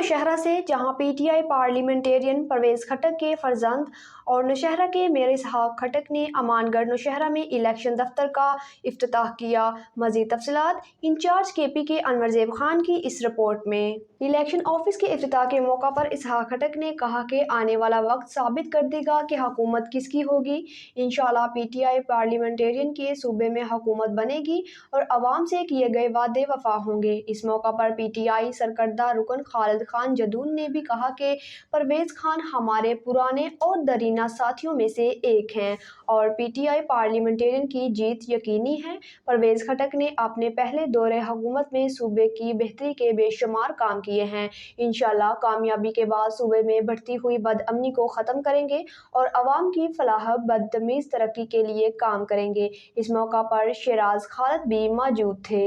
नौशहरा से, जहां PTI parliamentarian Parvez Khattak के फर्जंद और नौशहरा के मेयर इसहाक खट्टक ने अमानगढ़ नौशहरा में इलेक्शन दफ्तर का इफ्तिताह किया। मज़ीद तफसीलात इंचार्ज केपी के अनवरज़ेब खान की इस रिपोर्ट में। इलेक्शन ऑफिस के इफ्तिताह के मौका पर इसहाक खट्टक ने कहा कि आने वाला वक्त साबित कर देगा कि हुकूमत किसकी होगी। इंशाअल्लाह पीटीआई पार्लियामेंटेरियन के सूबे में हुकूमत बनेगी और अवाम से किए गए वादे वफा होंगे। इस मौका पर पीटीआई सरकर्दा रुकन खालिद खान जदून ने भी कहा कि परवेज खान हमारे पुराने और दरीना साथियों में से एक हैं और पीटीआई पार्लियामेंटेरियन की जीत यकीनी है। परवेज खट्टक ने अपने पहले दौरे हुकूमत में सूबे की बेहतरी के बेशुमार काम किए हैं। इंशाअल्लाह कामयाबी के बाद सूबे में बढ़ती हुई बदअमनी को ख़त्म करेंगे और अवाम की फलाह बदतमीज़ तरक्की के लिए काम करेंगे। इस मौका पर शेराज खालिद भी मौजूद थे।